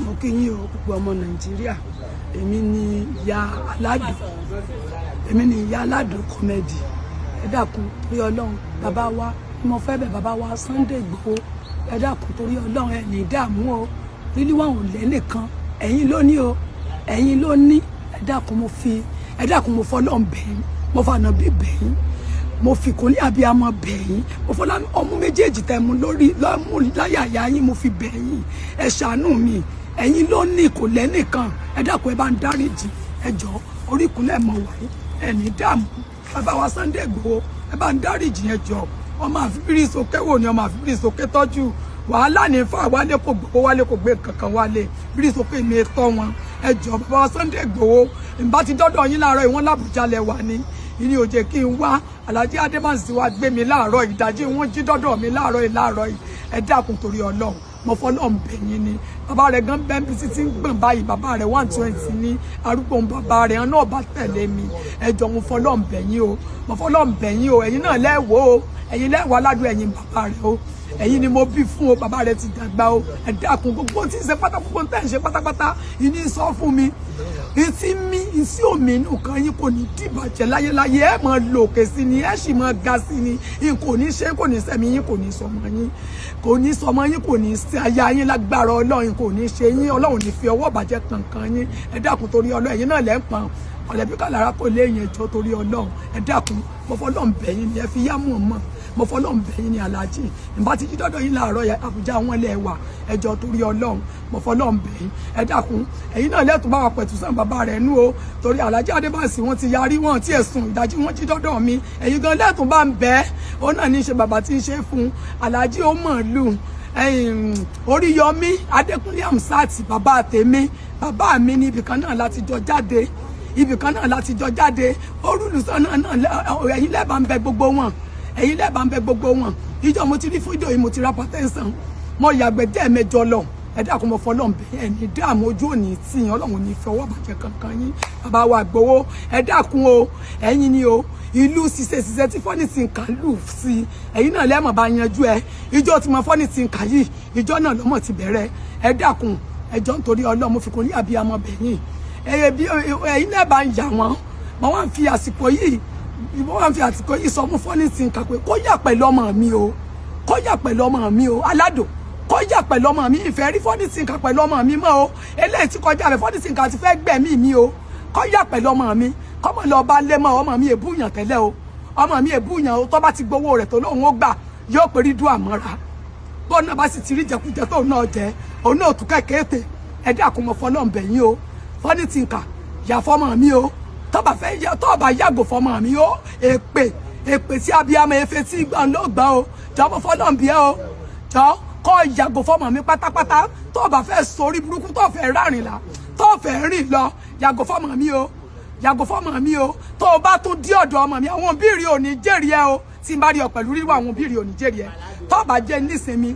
mo kí yín o gbogbo ọmọ Nàìjíríà èmi ni ìyá aládùn kọ́mẹ́dì ẹ dákun torí Ọlọ́run bàbá wa mo fẹ́ bẹ̀ bàbá wa Sunday Igboho ẹ dákun torí Ọlọ́run ẹ ní dààmú o lílí wọn ò lẹ́nìkan ẹ̀yin ló ní o ẹ̀yin ló ní ẹ dákun mo fọlọ́run bẹ̀yìn mo fànà bí bẹ̀yìn mo fi kò ní abiyamọ bẹ̀yìn mo fọlá ọmú méjèèjì tẹ mu lórí lọ́mú láyàyà yín mo fi bẹ̀yìn ẹ ṣàánú mi ẹ̀yin ló ní kò lẹ́nìkan ẹ dákun ẹ bá ń dáríjì ẹ jọ orí ìkúnlẹ̀ mọ̀ wáyé ẹ ní dààmú bàbá wa Sunday Igboho ẹ bá ń dáríjì ẹ jọ ọmọ àfibírí sókè wò ni ọmọ àfibírí sókè tọ́jú wàhálà ní fa wálé kò gbowó wálé kò gbé kankan wálé bírí sókè mi tọ́ wọn ẹ jọ bàbá wa Sunday Igboho ìbá ti dọ́dọ̀ yín láàárọ̀ ìwọ́n làbújá lẹ wà ní ìní ò jẹ́ kí n wá Alhaji Adébánsi wá gbé mi láàárọ̀ ìdájí wọ́n jí dọ́dọ̀ mi láàárọ̀ yìí ẹ dákun torí Ọlọ́run mo fọlọ́run bẹ̀yìn ni bàbá rẹ̀ gan bẹ́ẹ̀ bí títí ń gbọ̀n báyìí bàbá rẹ̀ 120 ní arúgbó bàbá rẹ̀ náà bá tẹ̀lé mi ẹ jọ mo fọlọ́run bẹ̀yìn o mo fọlọ́run bẹ̀yìn o ẹ̀yin náà lẹ́wọ̀ o ẹ̀yin lẹ́wọ̀ aládùn ẹ̀yin bàbá rẹ̀ o ẹ̀yin ni mo bí fún o bàbá rẹ̀ ti dàgbà o ẹ dákun gbogbo tí ń ṣe pátákó tẹ̀ ń ṣe pátápátá ìní sọ fún mi ìtí mi ìsí omi inú kan yín kò ní dìbàjẹ́ láyéláyé ẹ máa lò òkè sí ni ẹ sì máa ga sí ni n kò ní ṣe kò ní sẹ́mi yín kò ní sọmọ yín kò ní sọmọ yín kò ní ṣe aya yín lágbára Ọlọ́run kò ní ṣe yín Ọlọ́run ní fi ọwọ́ bàjẹ́ kankan yín ẹ dákun torí Ọlọ́run ẹ̀yin náà lẹ́ ń pọn ọ̀lẹ́bí kàlára kò lé yẹn jọ torí Ọlọ́run ẹ dákun mo fọlọ́run bẹ̀yìn ni ẹ fi yá mọ̀ mọ́ mo fọlọ́run bẹ̀yìn ni Alhaji ìbá ti jí dọ́dọ̀ yín láàárọ̀ yẹn Àbújá wọn lẹ̀ wà ẹjọ́ torí Ọlọ́run mo fọlọ́run bẹ̀yìn ẹ dákun ẹ̀yin náà lẹ́tùn bá wa pẹ̀tù sàn bàbá rẹ̀ nú o torí Alhaji Adébánsi wọn ti yarí wọn tí ẹ̀sùn ìdájí wọn jí dọ́dọ̀ mi ẹ̀yin gan lẹ́tùn bá ń bẹ́ ó náà ní í ṣe bàbá tí ń ṣe fún Alhaji ó mọ̀ lù Oríyọmí Adékúnlé Hamzat bàbá tèmi bàbá mi ní ibìkan náà láti jọ jáde orúlùsọ náà ẹ̀yin lẹ́bàá ń bẹ gbogbo wọn ìjọ mo ti rí fídíò yìí mo ti ra pàtẹ́sán mo yàgbẹ́ dẹ́ẹ̀mẹjọ lọ ẹ dákun mo fọlọ́n bẹ ẹ ní dààmú ojú òní tí yín Ọlọ́run ní fi ọwọ́ bàjẹ́ kankan yín bàbá wa Igboho ẹ dákun o ẹ̀yin ni o ìlú ṣiṣẹ́ tí fọ́nìtì nǹkan lù sí ẹ̀yin náà lẹ́mọ̀ bá yanjú ẹ ìjọ tí mo fọ́nìtì nǹkan yìí ìjọ náà lọ́mọ̀ ti bẹ̀rẹ̀ ẹ dákun ẹjọ́ nítorí Ọlọ́run mo fi kún ní abiyamọ bẹ̀yìn ẹ̀yin náà bá ń yà wọ́n mo wá ń fi àsìkò yìí sọ fún fọ́nìtì nǹkan pé kó yà pẹ̀lú ọmọ mi o aládùn kó yà pẹ̀lú ọmọ mi ìfẹ́ rí fọ́nìtì nǹkan pẹ̀lú ọmọ mi mọ́ o eléyìí tí kọjá rẹ̀ fọ́nìtì nǹkan ti fẹ́ gbẹ̀mí mi o kó yà pẹ̀lú ọmọ mi kọ́mọ lọ bá lé mọ́ ọmọ mi èbúyàn tẹ́lẹ̀ o ọmọ mi èbúyàn o tó bá ti gbowó rẹ̀ tó lóun ó gbà yóò pé rí dùn àmọ́ra bó náà bá sì ti rí jẹkújẹ tóun náà jẹ òun náà tún kẹ́kẹ́ ètè ẹ dákun mọ́ fọlọ́n bẹ̀yìn o fọ́nìtì nǹkan yà fọ́mọ mi o tó bá yàgò fọ́mọ mi o èpè tí abiyamọ efe tí gbọ́n ló gbọ́n o jọ mọ́ fọlọ́n bí ẹ o jọ kọ́ yàgò fọ́mọ mi pátápátá tó bá fẹ́ sórí burúkú tó fẹ́ rárìn là tó fẹ́ rìn lọ yàgò fọ́mọ mi o tó o bá tún dí ọ̀dọ̀ ọmọ mi àwọn bíìrì ò ní jẹ́rìí ẹ o tí n bá rí ọ pẹ̀lú rírọ àwọn bíìrì ò ní jẹ́rìí ẹ tó bá jẹ́ nísìnyí